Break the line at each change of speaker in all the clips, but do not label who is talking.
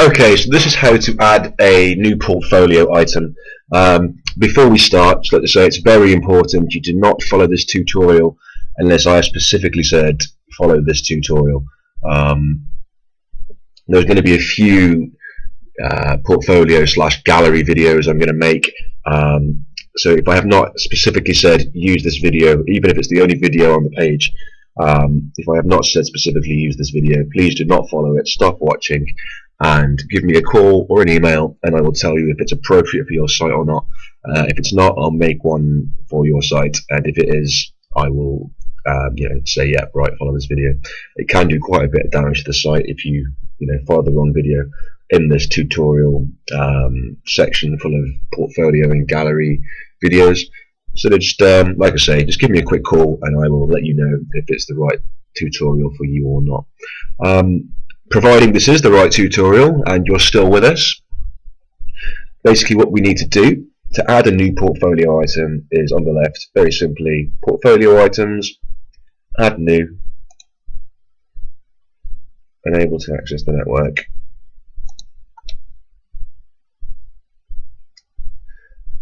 Okay, so this is how to add a new portfolio item. Before we start, just like to say it's very important you do not follow this tutorial unless I have specifically said follow this tutorial. There's going to be a few portfolio / gallery videos I'm going to make. So if I have not specifically said use this video, even if it's the only video on the page, if I have not said specifically use this video, please do not follow it, stop watching and give me a call or an email and I will tell you if it's appropriate for your site or not. If it's not, I'll make one for your site, and if it is, I will say yeah, right, follow this video. It can do quite a bit of damage to the site if you follow the wrong video in this tutorial section full of portfolio and gallery videos. So just like I say, just give me a quick call and I will let you know if it's the right tutorial for you or not. Providing this is the right tutorial and you're still with us, basically what we need to do to add a new portfolio item is on the left, very simply, portfolio items, add new, enable to access the network.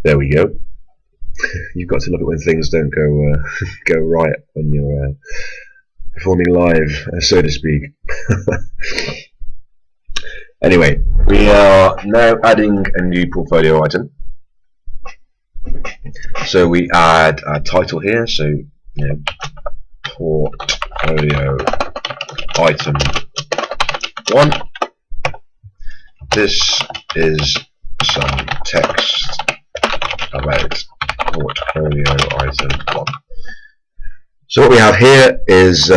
There we go. You've got to love it when things don't go right when you're performing live, so to speak. Anyway, we are now adding a new portfolio item. So we add a title here, so portfolio item 1. This is some text about portfolio item 1. So what we have here is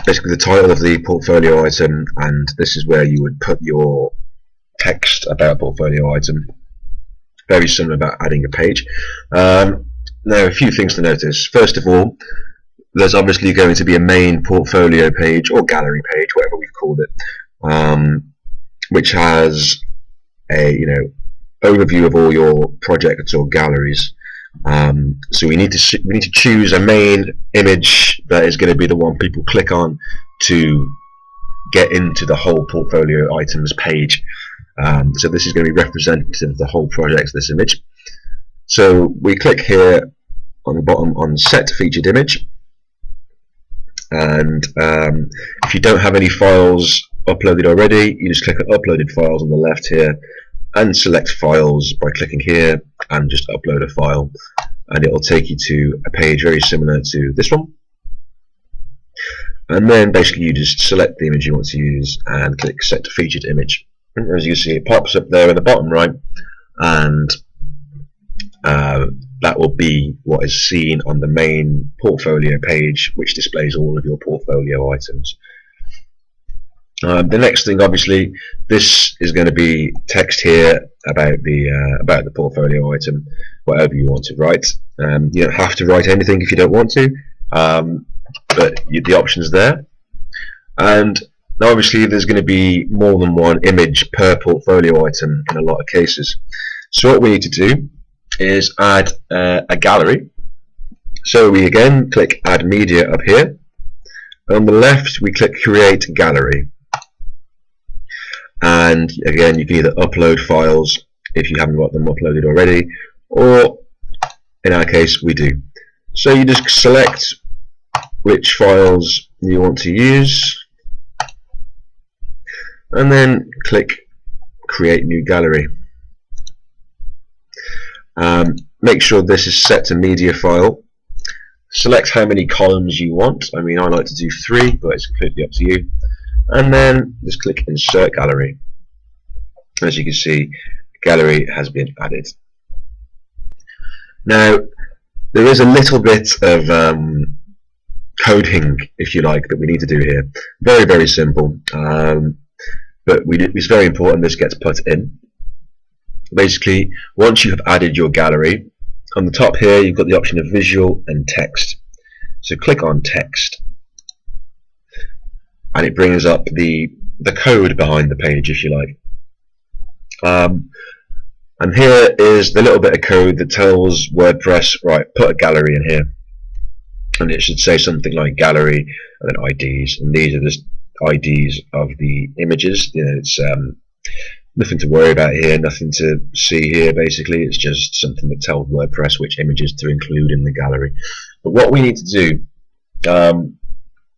basically the title of the portfolio item, and this is where you would put your text about portfolio item. Very similar about adding a page. Now a few things to notice. First of all, there's obviously going to be a main portfolio page or gallery page, whatever we've called it, which has a overview of all your projects or galleries. So we need to choose a main image that is going to be the one people click on to get into the whole portfolio items page. So this is going to be representative of the whole project, this image. So we click here on the bottom on set featured image, and if you don't have any files uploaded already, you just click on uploaded files on the left here and select files by clicking here and just upload a file, and it will take you to a page very similar to this one. And then basically you just select the image you want to use and click set to featured image. And as you see, it pops up there in the bottom right, and that will be what is seen on the main portfolio page, which displays all of your portfolio items. The next thing, obviously, this is going to be text here about the portfolio item, whatever you want to write. You don't have to write anything if you don't want to, but the option's there. And now, obviously, there's going to be more than one image per portfolio item in a lot of cases. So what we need to do is add a gallery. So we again click Add Media up here. On the left, we click Create Gallery. And again, you can either upload files if you haven't got them uploaded already, or in our case we do. So you just select which files you want to use and then click Create New Gallery. Make sure this is set to media file. Select how many columns you want. I mean, I like to do 3, but it's completely up to you. And then just click Insert Gallery. As you can see, gallery has been added. Now, there is a little bit of coding, if you like, that we need to do here. Very, very simple, but it's very important this gets put in. Basically, once you have added your gallery, on the top here you've got the option of visual and text. So click on text, and it brings up the code behind the page, if you like. And here is the little bit of code that tells WordPress, right, put a gallery in here, and it should say something like gallery and then IDs, and these are just IDs of the images. You know, it's nothing to worry about here, nothing to see here. Basically, it's just something that tells WordPress which images to include in the gallery. But what we need to do,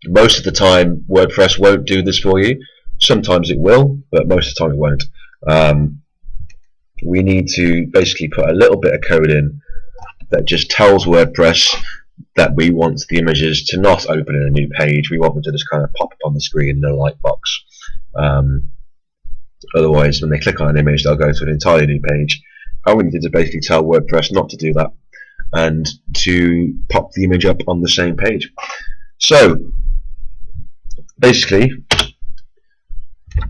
most of the time WordPress won't do this for you. Sometimes it will, but most of the time it won't. We need to basically put a little bit of code in that just tells WordPress that we want the images to not open in a new page. We want them to just kind of pop up on the screen in a light box. Otherwise, when they click on an image, they'll go to an entirely new page. All we need to basically tell WordPress not to do that and to pop the image up on the same page. So basically,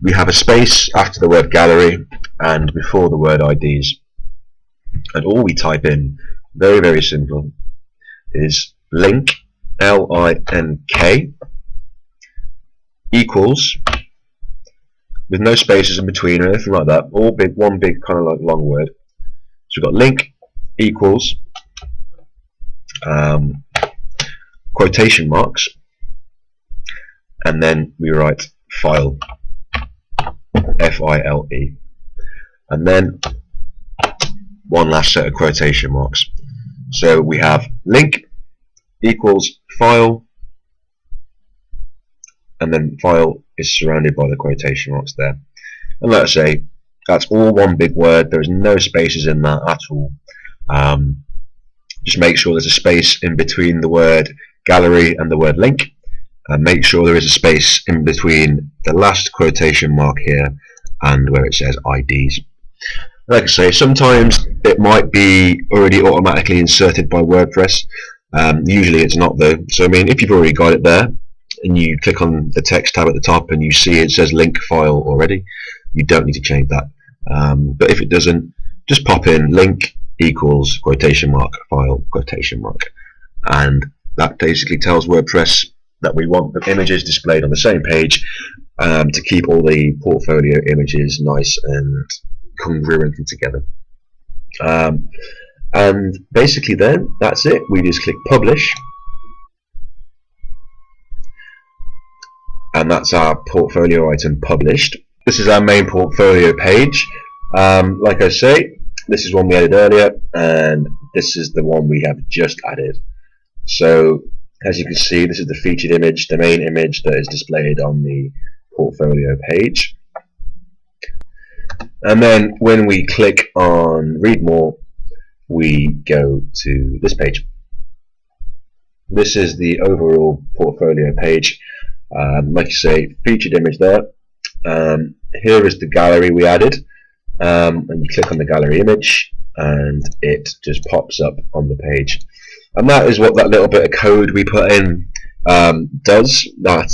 we have a space after the word gallery and before the word IDs, and all we type in, very, very simple, is link, L-I-N-K, equals, with no spaces in between or anything like that, all big, one big kind of like long word. So we've got link equals quotation marks, and then we write file, F-I-L-E, and then one last set of quotation marks. So we have link equals file, and then file is surrounded by the quotation marks there. And let's say that's all one big word. There's no spaces in that at all. Just make sure there's a space in between the word gallery and the word link, and make sure there is a space in between the last quotation mark here and where it says IDs. Like I say, sometimes it might be already automatically inserted by WordPress. Usually it's not though. So I mean, if you've already got it there and you click on the text tab at the top and you see it says link file already, you don't need to change that. But if it doesn't, just pop in link equals quotation mark file quotation mark, and that basically tells WordPress that we want the images displayed on the same page, to keep all the portfolio images nice and congruent and together. And basically then that's it. We just click publish, and that's our portfolio item published. This is our main portfolio page. Like I say, this is one we added earlier, and this is the one we have just added. So as you can see, this is the featured image, the main image that is displayed on the portfolio page. And then when we click on read more, we go to this page. This is the overall portfolio page. Like I say, featured image there. Here is the gallery we added, and you click on the gallery image and it just pops up on the page. And that is what that little bit of code we put in does. That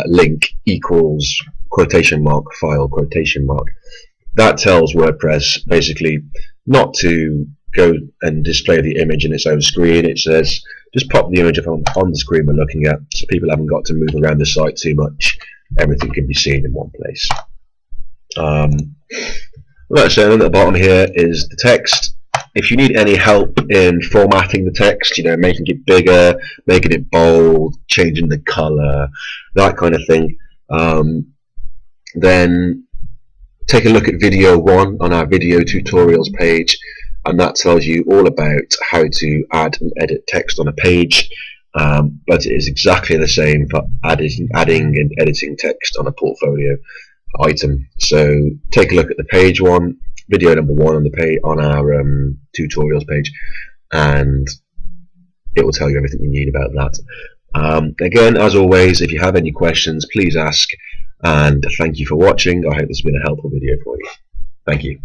link equals quotation mark file quotation mark. That tells WordPress basically not to go and display the image in its own screen. It says just pop the image up on the screen we're looking at, so people haven't got to move around the site too much. Everything can be seen in one place. Like I said, at the bottom here is the text. If you need any help in formatting the text, you know, making it bigger, making it bold, changing the color, that kind of thing, then take a look at video 1 on our video tutorials page, and that tells you all about how to add and edit text on a page. But it is exactly the same for adding and editing text on a portfolio item. So take a look at the page 1, video number 1 on the page on our tutorials page, and it will tell you everything you need about that. Again, as always, if you have any questions, please ask, and thank you for watching. I hope this has been a helpful video for you. Thank you.